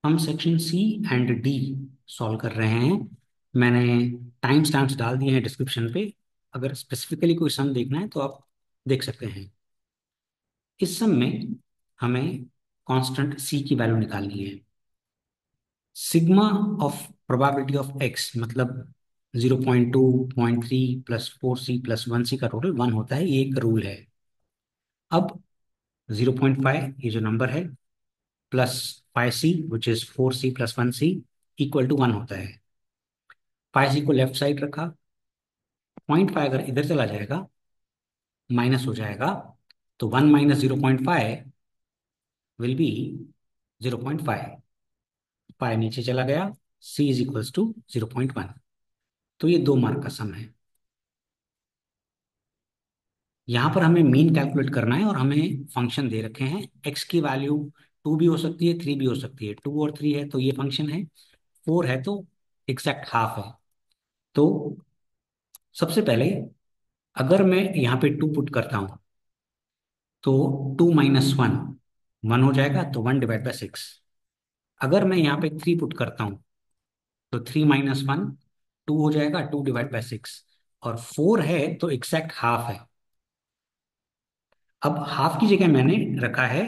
हम section C and D solve कर रहे हैं। मैंने टाइम स्टैम्प्स डाल दिए हैं डिस्क्रिप्शन पे। अगर स्पेसिफिकली कोई सम देखना है तो आप देख सकते हैं। इस सम में हमें कांस्टेंट सी की वैल्यू निकालनी है। Sigma of probability of x मतलब 0.2, 0.3 प्लस 4c प्लस 1c का टोटल 1 होता है। ये एक रूल है। अब 0.5 ये जो नंबर है plus 5c which is 4c plus 1c equal to 1 होता है। 5c को लेफ्ट साइड रखा। 0.5 अगर इधर चला जाएगा माइनस हो जाएगा, तो 1 - 0.5 विल बी 0.5। पाई नीचे चला गया, c इज इक्वल्स टू 0.1। तो ये 2 मार्क का सम है। यहाँ पर हमें मीन कैलकुलेट करना है और हमें फंक्शन दे रखे हैं। x की वैल्यू 2 भी हो सकती है, 3 भी हो सकती है। 2 और 3 है तो ये फंक्शन है, 4 है तो एग्जैक्ट हाफ है। तो सबसे पहले अगर मैं यहाँ पे 2 पुट करता हूँ तो 2 - 1 1 हो जाएगा, तो 1/6। अगर मैं यहाँ पे 3 पुट करता हूँ तो 3 - 1 2 हो जाएगा, 2/6। और 4 है तो एग्जैक्ट हाफ है। अब हाफ की जगह मैंने रखा है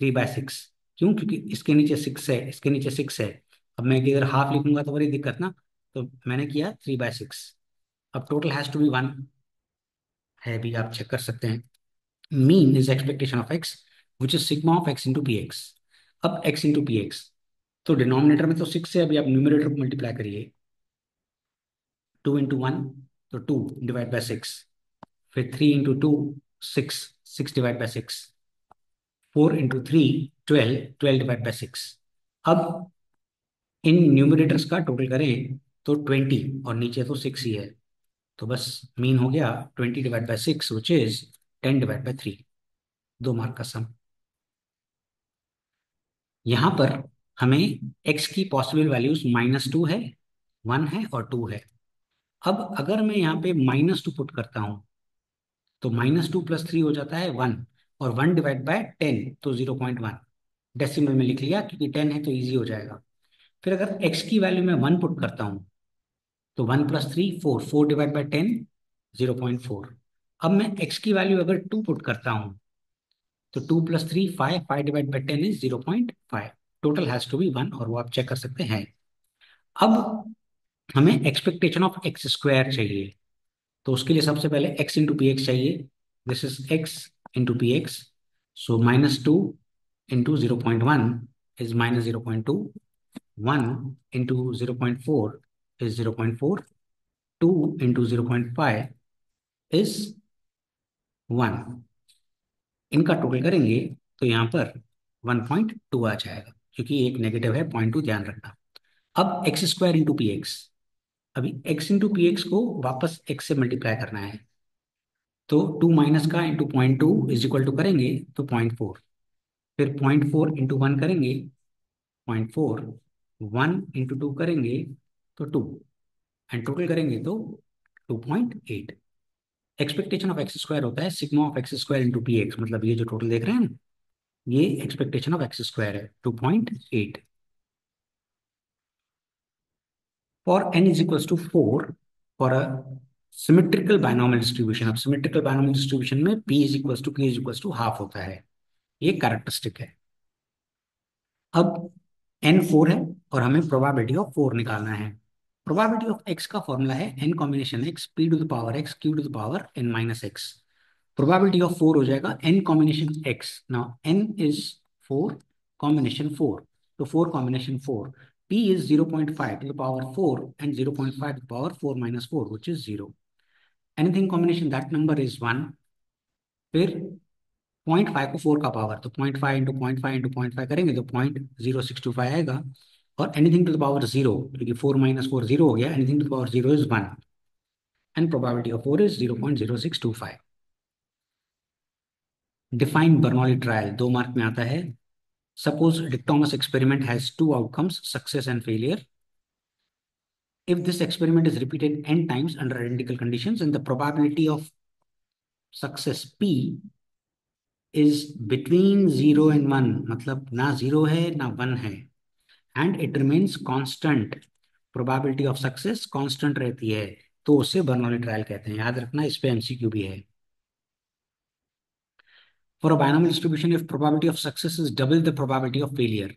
3/6। क्यों? क्योंकि इसके नीचे 6 है, इसके नीचे 6 है। अब मैं अगर हाफ लिखूंगा तो बड़ी दिक्कत ना। तो मैंने किया 3/6। अब टोटल हैज टू बी 1 है भी, आप चेक कर सकते हैं। Mean is expectation of x which is sigma of x into P x. अब एक्स इंटू पी एक्स, तो डिनोमिनेटर में तो 6 है, अभी आप न्यूमरेटर को मल्टीप्लाई करिए। 2 × 1 तो 2/6। फिर 3 × 2 6, 6/6। 4 × 3 12, 12/6। अब इन न्यूमरेटर्स का टोटल करें तो 20, और नीचे तो 6 ही है। तो बस मीन हो गया 20/6 विच इज 10/3। 2 मार्क का सम। यहाँ पर हमें x की पॉसिबल वैल्यूज -2 है, 1 है और 2 है। अब अगर मैं यहाँ पे -2 पुट करता हूँ तो -2 + 3 हो जाता है 1, और 1/10 तो 0.1। डेसिमल में लिख लिया क्योंकि 10 है तो इजी हो जाएगा। फिर अगर x की वैल्यू में 1 पुट करता हूँ तो 1 + 3 4, 4/10 0.4। अब मैं x की वैल्यू अगर 2 पुट करता हूँ तो 2 + 3 5, 5/10 is 0.5। Total has to be 1, और वो आप चेक कर सकते हैं। अब हमें एक्सपेक्टेशन ऑफ एक्स स्क्वायर चाहिए। तो उसके लिए सबसे पहले x इंटू पी एक्स चाहिए। This is x into P x. So -2 into 0.1 is -0.2। 1 into 0.4 is 0.4। 2 into 0.5 is 1। इनका टोटल करेंगे तो यहाँ पर 1.2 आ जाएगा, क्योंकि एक नेगेटिव है, 0.2 ध्यान रखना। अब x square into P x. अभी x इंटू पी एक्स को वापस x से मल्टीप्लाई करना है। तो 2 माइनस का इंटू 0.2 इज इक्वल टू करेंगे तो 0.4। फिर 0.4 इंटू 1 करेंगे 0.4। 1 इंटू 2 करेंगे तो 2, एंड टोटल करेंगे तो 2.8। एक्सपेक्टेशन ऑफ एक्स स्क्वायर होता है sigma of x square into P x, मतलब ये जो टोटल देख रहे हैं ना, ये एक्सपेक्टेशन ऑफ एक्स स्क्वायर है 2.8। For n is equal to 4 for a symmetrical binomial distribution. अब सिमेट्रिकल बायनॉमियल डिस्ट्रीब्यूशन में p is equal to q is equal to half होता है। ये कैरेक्टरिस्टिक है। अब n 4 है और हमें प्रोबेबिलिटी ऑफ 4 निकालना है। प्रोबेबिलिटी ऑफ x का फॉर्मूला है n combination x p to the power x q to the power n minus x। Probability of 4 हो जाएगा n combination x। Now n is 4 combination 4, तो 4 combination 4। p is 0.5 to the power 4 and 0.5 to the power 4 minus 4 which is 0। Anything combination that number is 1। फिर 0.5 को 4 का power, तो 0.5 into 0.5 into 0.5 करेंगे तो 0.0625 आएगा। और एनीथिंग टू द पावर 0, क्योंकि 4 - 4 0 हो गया, anything to the power 0 is 1, and probability of 4 is 0.0625। Define Bernoulli trial 2 mark में आता है। Suppose dichotomous experiment has 2 outcomes, success and failure. If this experiment is repeated n times under identical conditions, and the probability of success p is between 0 and 1, मतलब ना 0 है ना 1 है, and it remains constant, probability of success constant रहती है, तो उसे Bernoulli trial कहते हैं। याद रखना, इस पे एमसीक्यू भी है। For a binomial distribution if probability of success is double the probability of failure,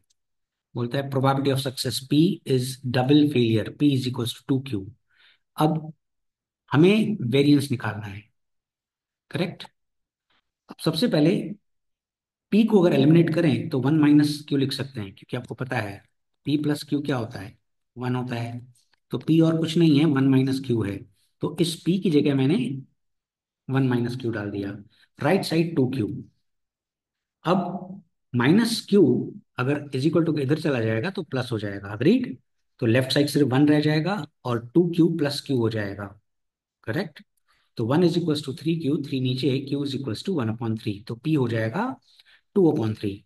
बोलता है probability of success P is double failure, P is equal to 2Q। अब हमें वेरिएंस निकालना है, करेक्ट। अब सबसे पहले P को अगर एलिमिनेट करें तो 1 - Q लिख सकते हैं, क्योंकि आपको पता है P प्लस Q क्या होता है, 1 होता है। तो P और कुछ नहीं है, 1 - Q है। तो इस P की जगह मैंने 1 - Q डाल दिया। Right side 2Q। अब -Q अगर इज इक्वल टू इधर चला जाएगा तो प्लस हो जाएगा, अग्रीड। तो लेफ्ट साइड सिर्फ 1 रह जाएगा और 2Q प्लस Q हो जाएगा, करेक्ट। तो 1 = 3Q, 3 नीचे, Q = 1/3, तो P हो जाएगा 2/3,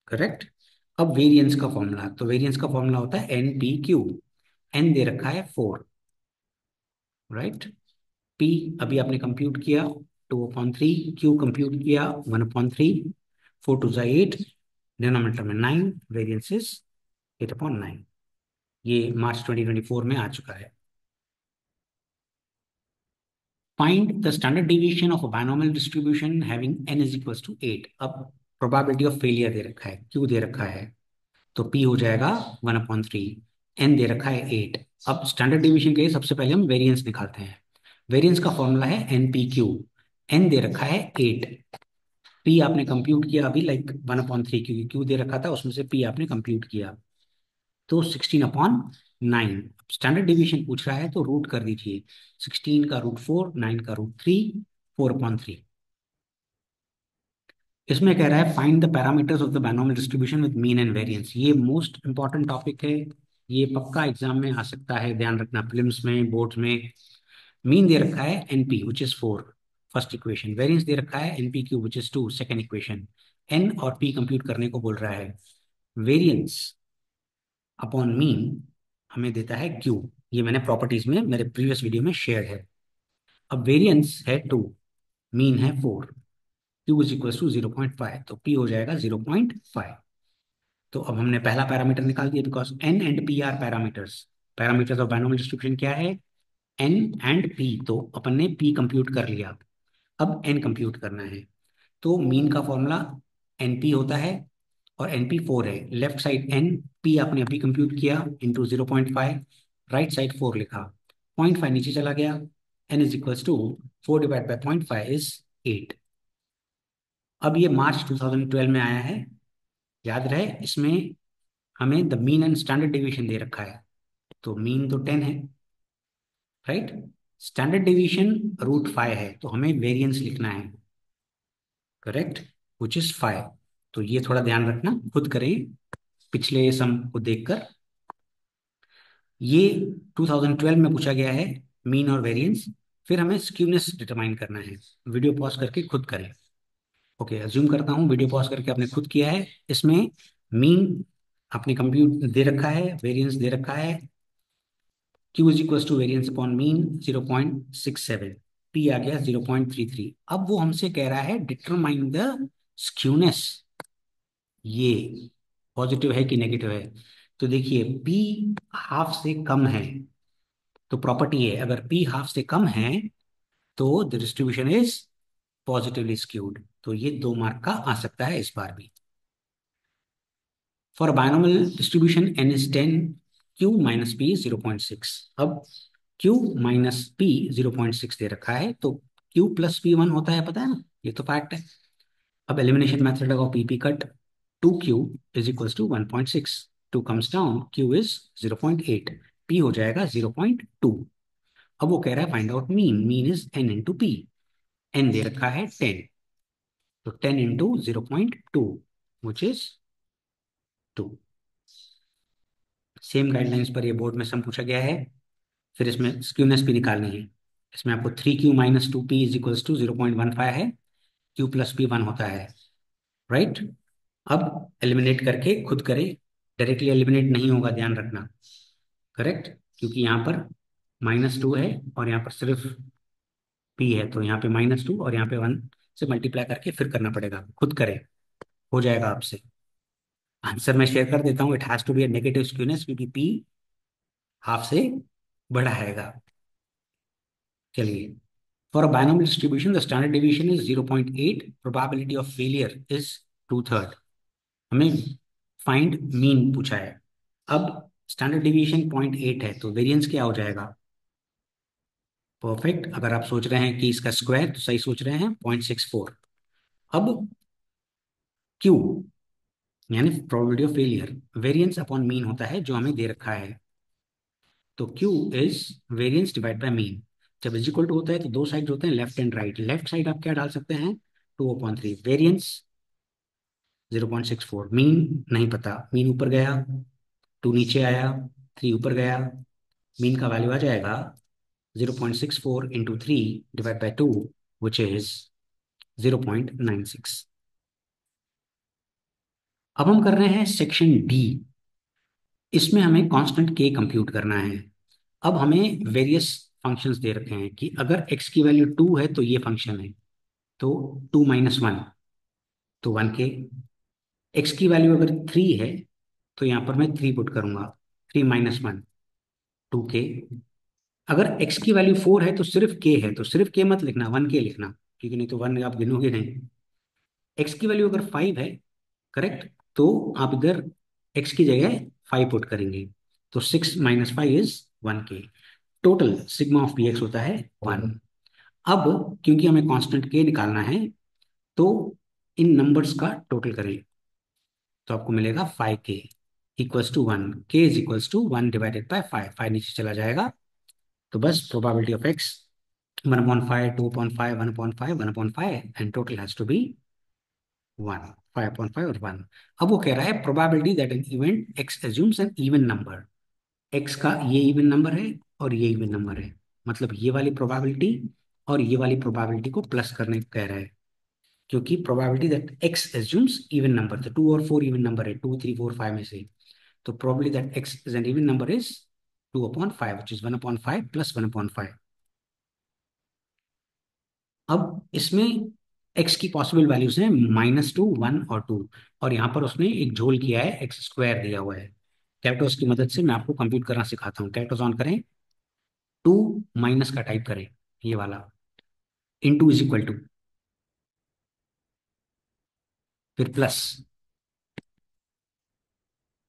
करेक्ट। अब वेरिएंस का फॉर्मूला, तो वेरिएंस का फॉर्मूला होता है NPQ। N दे रखा है 4, राइट। P अभी आपने कंप्यूट किया 2/3, Q कंप्यूट किया 1/3, 4 × 2 = 8, डिनोमिनेटर में 9, वेरिएंस इज 8/9। ये मार्च 2024 में आ चुका है। Find the standard division of a binomial distribution having n = 8। अब प्रोबेबिलिटी ऑफ फेलियर दे रखा है, Q दे रखा है, तो P हो जाएगा 1/3, N दे रखा है 8। अब स्टैंडर्ड डिवीजन के लिए सबसे पहले हम वेरिएंस निकालते हैं। वेरिएंस का फॉर्मूला है NPQ। N दे रखा है 8, P आपने कंप्यूट किया अभी, लाइक 1/3, क्योंकि Q दे रखा था उसमें से P आपने कंप्यूट किया, तो 16/9। स्टैंडर्ड डिवीजन पूछ रहा है तो रूट कर दीजिए, 16 का √4, 9 का √3, 4/3। इसमें कह रहा है find the parameters of the binomial distribution with mean and variance. ये मोस्ट इंपॉर्टेंट टॉपिक है, ये पक्का एग्जाम में आ सकता है, ध्यान रखना, प्रीलिम्स में, बोर्ड्स में। मीन दे रखा है NP which is 4, first equation. Variance दे रखा है NPQ which is 2, second equation. N और P कंप्यूट करने को बोल रहा है। वेरिएंस अपॉन मीन हमें देता है Q। ये मैंने प्रॉपर्टीज में मेरे प्रीवियस वीडियो में शेयर है। अब वेरिएंस है 2, मीन है 4, Q = 0.5, तो P हो जाएगा 0.5। तो अब हमने पहला पैरामीटर निकाल दिया, because N and P are parameters. Parameters of binomial distribution क्या है, N एंड P। तो अपन ने P कंप्यूट कर लिया, अब N कंप्यूट करना है। तो मीन का फॉर्मूला NP होता है, और NP 4 है। लेफ्ट साइड NP आपने अभी कंप्यूट किया इंटू 0.5, राइट साइड 4 लिखा, 0.5 नीचे चला गया। N = 4/0.5 is 8। अब ये मार्च 2012 में आया है, याद रहे। इसमें हमें the mean and standard division दे रखा है, तो मीन तो 10 है, राइट। स्टैंडर्ड डिवीजन √5 है, तो हमें वेरिएंस लिखना है, करेक्ट, विच इज 5। तो ये थोड़ा ध्यान रखना, खुद करें पिछले सम को देखकर। ये 2012 में पूछा गया है, मीन और वेरिएंस। फिर हमें स्क्यूनेस डिटरमाइन करना है, वीडियो पॉज करके खुद करें। ओके, अज्यूम करता हूँ वीडियो पॉज करके आपने खुद किया है। इसमें मीन आपने कंप्यूट दे रखा है, वेरिएंस दे रखा है, Q = variance upon mean 0.67, P आ गया 0.33। अब वो हमसे कह रहा है डिटरमाइन द स्क्यूनेस, ये पॉजिटिव है कि नेगेटिव है। तो देखिए P हाफ से कम है, तो प्रॉपर्टी है अगर P हाफ से कम है तो the distribution is positively skewed. तो ये 2 मार्क का आ सकता है इस बार भी। For binomial distribution n is 10, Q - P is 0.6। अब Q - P 0.6 दे रखा है, तो Q + P 1 होता है, पता है ना, ये तो फैक्ट है। अब एलिमिनेशन मेथड लगाओ, PP cut, 2Q = 1.6, 2 comes down, Q is 0.8, P हो जाएगा 0.2। अब वो कह रहा है find out mean, mean is N × P। N दे रखा है 10, तो 10 × 0.2 विच इज 2। सेम गाइडलाइंस पर ये बोर्ड में सम पूछा गया है। फिर इसमें स्क्यूनेस भी निकालनी है। इसमें आपको 3Q - 2P = 0.15 है, Q + P 1 होता है, राइट। अब एलिमिनेट करके खुद करें, डायरेक्टली एलिमिनेट नहीं होगा, ध्यान रखना, करेक्ट, क्योंकि यहाँ पर -2 है और यहाँ पर सिर्फ P है, तो यहाँ पे -2 और यहाँ पे 1 से मल्टीप्लाई करके फिर करना पड़ेगा, खुद करें, हो जाएगा आपसे। आंसर मैं शेयर कर देता हूँ, it has to be a negative skewness क्योंकि पी हाफ से बड़ा आएगा। चलिए, for a binomial distribution the standard deviation is 0.8, probability of failure is two third. हमें फाइंड मीन पूछा है। अब स्टैंडर्ड डेविएशन 0.8 है तो वेरिएंस क्या हो जाएगा? परफेक्ट, अगर आप सोच रहे हैं कि इसका स्क्वायर तो सही सोच रहे हैं, 0.64। अब क्यू यानी probability of failure variance upon mean होता है जो हमें दे रखा है। तो Q is variance divide by mean. जब इज इक्वल टू होता है तो दो साइड होते हैं left and right. Left side आप क्या डाल सकते हैं? 2/3। वेरिएंस 0.64। मीन नहीं पता, मीन ऊपर गया, टू नीचे आया, थ्री ऊपर गया, मीन का वैल्यू आ जाएगा 0.64 into three divide by two which is 0.96। अब हम कर रहे हैं सेक्शन डी। इसमें हमें कांस्टेंट के कंप्यूट करना है। अब हमें वेरियस फंक्शंस दे रखे हैं कि अगर x की वैल्यू 2 है तो ये फंक्शन है, तो 2 - 1 तो 1 के। x की वैल्यू अगर 3 है तो यहाँ पर मैं 3 पुट करूंगा, 3 - 1 2 के। अगर x की वैल्यू 4 है तो सिर्फ k है, तो सिर्फ k मत लिखना, 1 के लिखना, क्योंकि नहीं तो 1 आप गिनोगे नहीं। x की वैल्यू अगर 5 है, करेक्ट, तो आप इधर x की जगह 5 पुट करेंगे, तो 6 - 5 इज 1 के। Total sigma of P x होता है 1। अब क्योंकि हमें कांस्टेंट के निकालना है तो इन नंबर्स का टोटल करें, तो आपको मिलेगा 5 के equals to 1। K is equals to 1 divided by 5, 5 नीचे चला जाएगा। तो बस probability of X 1/5, 2/5, 1/5, 1/5 and total has to be 1, 5/5 और 1। अब वो कह रहा है probability that an event X assumes an even number. X का ये इवन नंबर है और ये इवन नंबर है, मतलब ये वाली प्रोबेबिलिटी और ये वाली प्रोबेबिलिटी को प्लस करने को कह रहा है, क्योंकि probability that x assumes even number, तो 2 और 4 इवन नंबर है, 2 3 4 5 में से। तो probability that x is an even number is 2/5 which is 1/5 plus 1/5। अब इसमें एक्स की पॉसिबल वैल्यूज हैं -2, 1 और 2। और यहाँ पर उसने एक झोल किया है, एक्स स्क्वायर दिया हुआ है। कैल्कुलस की मदद से मैं आपको कंप्यूट करना सिखाता हूँ। कैल्कुलस ऑन करें, टू माइनस का टाइप करें, ये वाला, इनटू इज इक्वल टू, फिर प्लस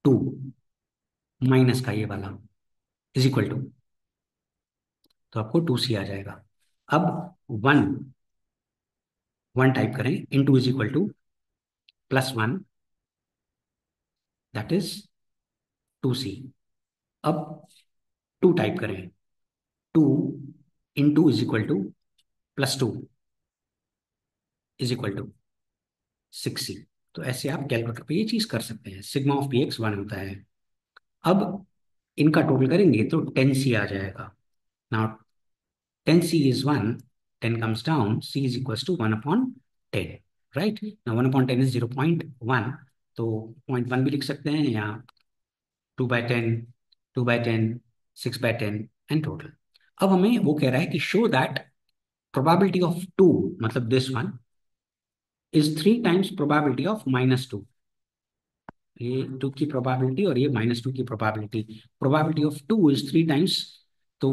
टू माइनस का ये वाला इज इक्वल टू, तो आपको 2c आ जाएगा। अब वन, वन टाइप करें, into is equal to +1 that is 2c। अब टू टाइप करें, two into is equal to +2 is equal to 6c। तो ऐसे आप कैलकुलेटर पे ये चीज कर सकते हैं। सिग्मा ऑफ पी एक्स 1 होता है। अब इनका टोटल करेंगे तो 10c आ जाएगा। Now 10c is 1, 10 comes down, c is equals to 1/10, right? Now 1/10 is 0.1, तो 0.1 भी लिख सकते हैं, या 2/10, 2/10, 6/10 एंड टोटल। अब हमें वो कह रहा है कि show that probability of two, मतलब this one, is 3 times probability of -2। ये टू की प्रोबेबिलिटी और ये -2 की probability, probability of two is 3 times, तो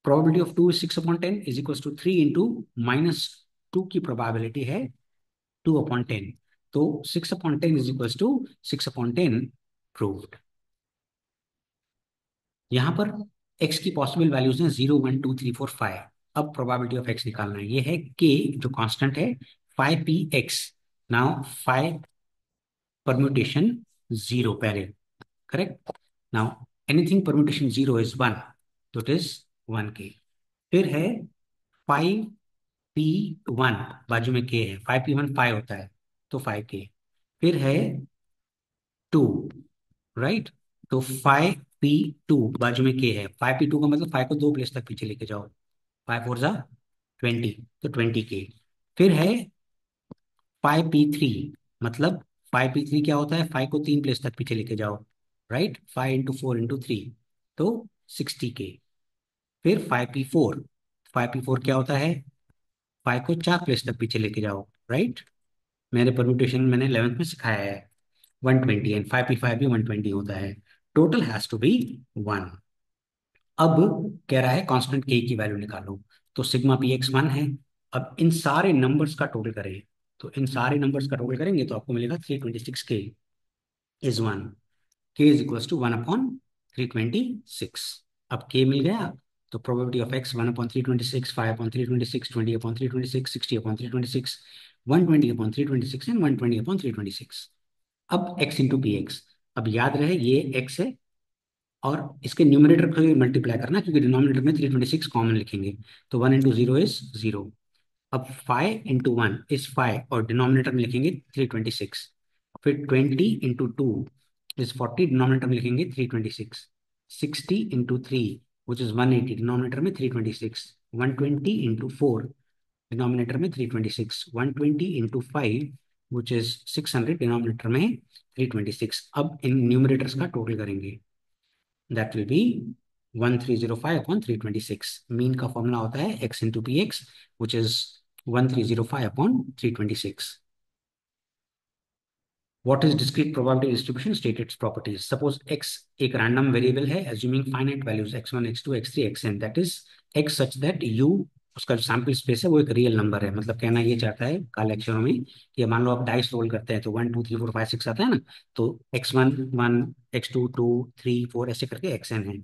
probability of two is 6/10 is equal to 3 into -2 की प्रोबेबिलिटी है 2/10, तो 6/10 इज इक्वल टू 6/10 प्रूव्ड। यहाँ पर x की पॉसिबल वैल्यूज हैं 0 1 2 3 4 5। अब प्रोबेबिलिटी ऑफ x निकालना है, ये है k जो कांस्टेंट है, 5p(x). नाउ 5 परम्यूटेशन 0 पहले, correct. Now anything permutation 0 is 1, तो इट इज 1k। फिर है 5p1, बाजू में k है, 5p1 5 होता है, तो 5k। फिर है 2, राइट, तो 5p2 बाजू में k है, 5p2 का मतलब 5 को 2 प्लेस तक पीछे लेके जाओ, 5 4 जा 20, तो 20k। फिर है 5p3, मतलब 5p3 क्या होता है, 5 को 3 प्लेस तक पीछे लेके जाओ, राइट, 5 × 4 × 3, तो 60k। फिर 5p4, 5p4 क्या होता है, 5 को 4 प्लेस तक पीछे लेके जाओ, राइट। मेरे परम्यूटेशन मैंने 11th में सिखाया है। 120 एंड 5p5 भी 120 होता है। Total has to be 1। अब कह रहा है कांस्टेंट के की वैल्यू निकालो। तो सिग्मा पी एक्स 1 है। अब इन सारे नंबर्स का टोटल करें। तो इन सारे नंबर्स का टोटल करेंगे तो आपको मिलेगा 326 के is 1। K is equal to 1/326। अब के मिल गया। तो प्रोबेबिलिटी ऑफ एक्स 1/326, 5/326, 20/326, 60/326, 120/326 एंड 120/326। अब एक्स इंटू पी एक्स। अब याद रहे ये एक्स है और इसके न्यूमरेटर को मल्टीप्लाई करना क्योंकि डिनोमिनेटर में 326 कॉमन लिखेंगे। तो 1 × 0 इज 0। अब 5 × 1 इज 5 और डिनोमिनेटर में लिखेंगे 326। फिर 20 × 2 इज 40, डिनोमिनेटर में लिखेंगे 326। 60 × 3 विच इज 180, डिनोमिनेटर में 326। 120 × 4 डिनोमिनेटर में 326। 120 × 5 विच इज 600, डिनोमिनेटर में 326। अब इन न्यूमरेटर्स का टोटल करेंगे। That will be 1305/326। मीन का फॉर्मूला होता है x into P x which is 1305/326। What is discrete probability distribution? State its properties. Suppose x एक random variable है, assuming finite values x1, x2, x3, xn, that is x such that u, उसका जो sample space है वो एक real number है। मतलब कहना ये चाहता है काले अक्षरों में कि मान लो आप डाइस रोल करते हैं तो 1 2 3 4 5 6 आता है ना। तो x1 1, x2 2, 3 4 ऐसे करके xn है।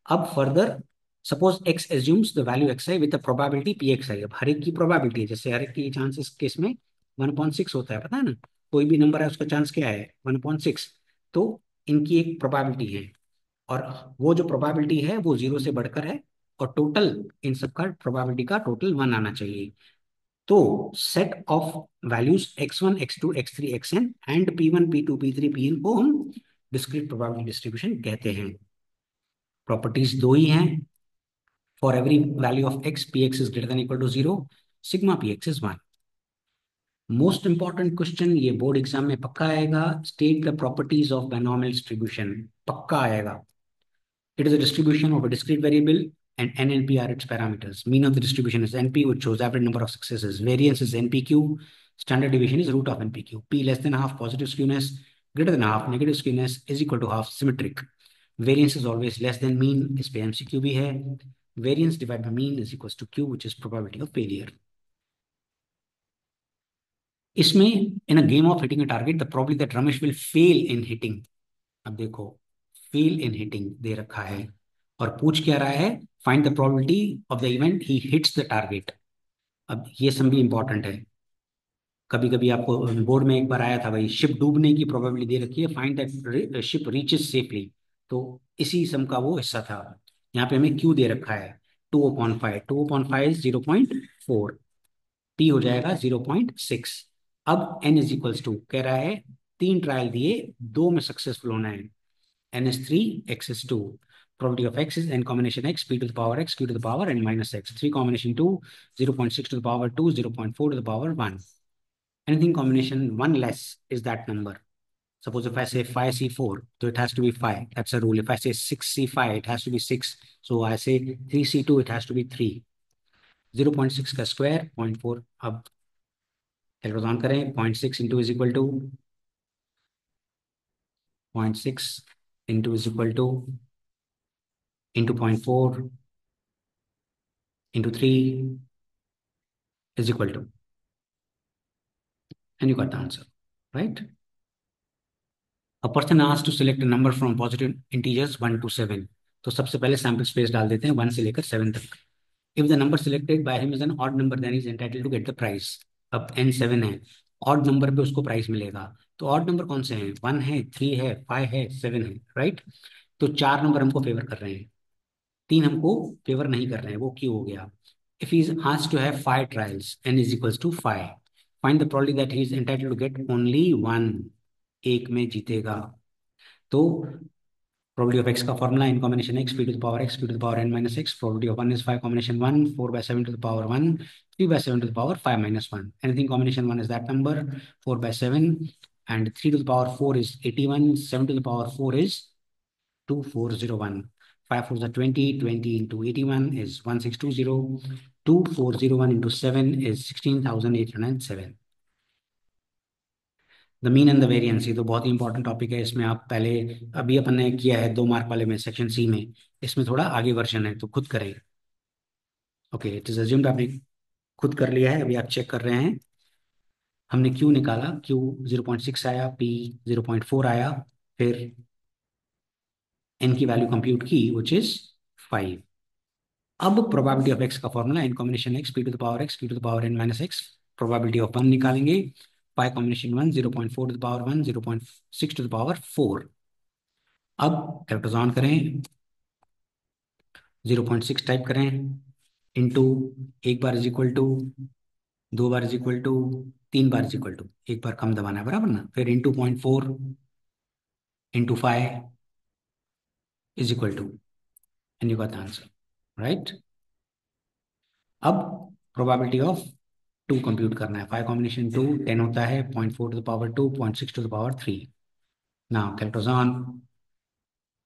अब further suppose x assumes the value xi with the probability pxi। अब हर एक की प्रोबेबिलिटी है, जैसे हर एक की चांस इस केस में 1/6 होता है, पता है ना। कोई भी नंबर है उसका चांस क्या है 1/6। तो इनकी एक प्रोबेबिलिटी है और वो जो प्रोबेबिलिटी है वो 0 से बढ़कर है और टोटल इन सब का प्रोबेबिलिटी का टोटल 1 आना चाहिए। तो set of values x1 x2 x3 xn and p1 p2 p3 pn को हम डिस्क्रीट प्रोबेबिलिटी डिस्ट्रीब्यूशन कहते हैं। प्रॉपर्टीज दो ही हैं। For every value of x, px is greater than equal to 0, sigma px is 1. Most important question ये board exam में पक्का आएगा। State the properties of binomial distribution, पक्का आएगा। It is a distribution of a discrete variable and NNP are its parameters. Mean of the distribution is NP, which shows average number of successes. Variance is NPQ. Standard deviation is root of NPQ. P less than half positive skewness, greater than half negative skewness is equal to half symmetric. Variance is always less than mean, इस पे MCQ भी है। Variance divided by mean is equals to Q, which is probability of failure. इसमें in a game of hitting a target, the probability that Ramesh will fail in hitting, अब देखो fail in hitting दे रखा है और पूछ क्या रहा है, find the probability of the event he hits the target। अब ये सम भी इंपॉर्टेंट है। कभी कभी आपको बोर्ड में एक बार आया था भाई, शिप डूबने की प्रोबेबिलिटी दे रखी है, find that ship reaches safely. तो इसी सम का वो हिस्सा था। यहाँ पे हमें क्यू दे रखा है 2/5। 2/5 0.4, टी हो जाएगा 0.6। अब एन इज इक्वल्स टू कह रहा है 3 ट्रायल दिए, 2 में सक्सेसफुल होना है। N is 3, X is 2। Probability of x is n combination x, p to the power x, q to the power n minus x। 3 combination 2, 0.6 to the power 2, 0.4 to the power 1। Anything combination 1 less is that number. Suppose if I say 5C4, so it has to be 5. That's a rule. If I say 6C5, it has to be 6. So I say 3C2, it has to be 3. 0.6 का square 0.4। अब calculate on करें, 0.6 into is equal to 0.6 into is equal to into 0.4 into 3 is equal to, and you got the answer, right? A person asked to select a number from positive integers 1 to 7। तो सबसे पहले sample space डाल देते हैं 1 से लेकर 7 तक। If the number selected by him is an odd number, then he is entitled to get the prize। अब n 7 है, ऑड नंबर पे उसको प्राइस मिलेगा। तो ऑड नंबर कौन से हैं, 1 है, 3 है, 5 है, 7 है, राइट। तो 4 नंबर हमको फेवर कर रहे हैं, 3 हमको फेवर नहीं कर रहे हैं, वो क्यों हो गया। If he is asked to have 5 trials, n is equals to 5, find the probability that he is entitled to get only 1, एक में जीतेगा। तो probability of x का formula in combination x, p to the power x, q to the power n minus x। probability of 1 is 5 combination 1, 4/7 to the power 1, 3/7 to the power 5 minus 1। anything combination 1 is that number, 4/7, and 3 to the power 4 is 81, 7 to the power 4 is 2401। 5 4s are 20, 20 into 81 is 1620, 2401 into 7 is 16,807। The mean and the variance, ये तो बहुत ही important topic है। इसमें आप पहले, अभी अपन ने किया है 2 मार्क वाले में, सेक्शन सी में। इसमें थोड़ा आगे वर्जन है, तो खुद करें। ओके, इट इज अज्यूम्ड आपने खुद कर लिया है। अभी आप चेक कर रहे हैं। हमने क्यू निकाला, क्यू 0.6 आया, पी 0.4 आया, फिर एन की वैल्यू कंप्यूट की विच इज 5। अब प्रोबेबिलिटी ऑफ एक्स का formula, N combination X, P to the power X, P to the power N minus X, probability of 1 निकालेंगे। 5 combination 1, 0.4 to the power 1, 0.6 to the power 4। अब characters on करें, 0.6 type करें, into, एक बार is equal to, 2 बार is equal to, 3 बार is equal to, एक बार कम दबाना है, बराबर ना, फिर into 0.4 into 5 is equal to, and you got the answer, right. अब प्रोबेबिलिटी ऑफ 2 कंप्यूट करना है। 5 कॉम्बिनेशन 2 10 होता है, 0.4 to the power 2, 0.6 to the power 3। Now calculate on,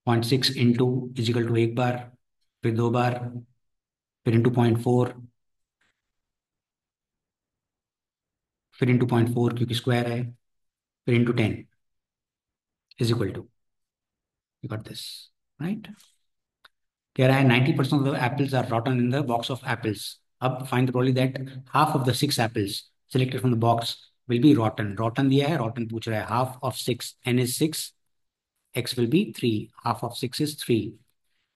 0.6 into is equal to, एक बार, फिर 2 बार, फिर इंटू 0.4, फिर इंटू 0.4 क्योंकि स्क्वायर है, फिर into 10 is equal to, you got this, right. कह रहा है 90% of the apples are rotten in the box of apples. अब find the probability that half of the 6 apples selected from the box will be rotten. Rotten दिया है, rotten पूछ रहा है। Half of 6, n is 6, x will be 3, half of 6 is 3।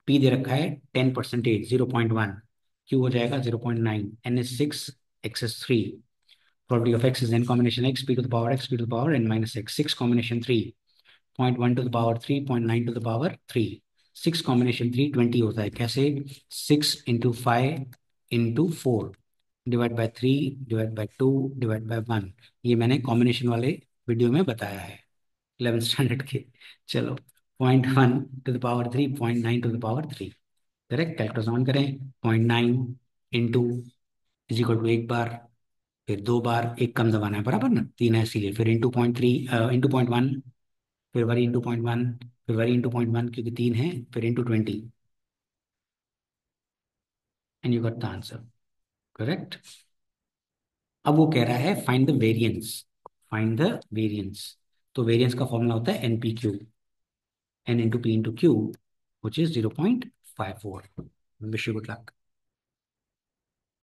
p दे रखा है 10%, 0.1, q हो जाएगा 0.9, n is 6, x is 3। Probability of x is n combination x, p to the power x, p to the power n minus x। 6 combination 3, 0.1 to the power 3, 0.9 to the power 3। 6 combination 3 20 होता है, कैसे? 6 into 5 into 4 divide by 3 divide by 2 divide by 1। ये मैंने combination वाले video में बताया है, 11th standard के। चलो, 0.1 to the power 3, 0.9 to the power 3। Correct, calculation on करें। 0.9 इंटू इज इक्वल टू, एक बार, फिर 2 बार, एक कम दबाना है, बराबर ना, 3 है इसीलिए, फिर इंटू 0.3 इंटू 0.1, फिर वरी इंटू 0.1, फिर वरी इंटू 0.1 क्योंकि 3 है, फिर into 20, and you got the answer, correct. अब वो कह रहा है find the variance, find the variance. तो वेरिएंस का फॉर्मूला होता है N P Q, n into p into q, which is 0.54। Wish you good luck.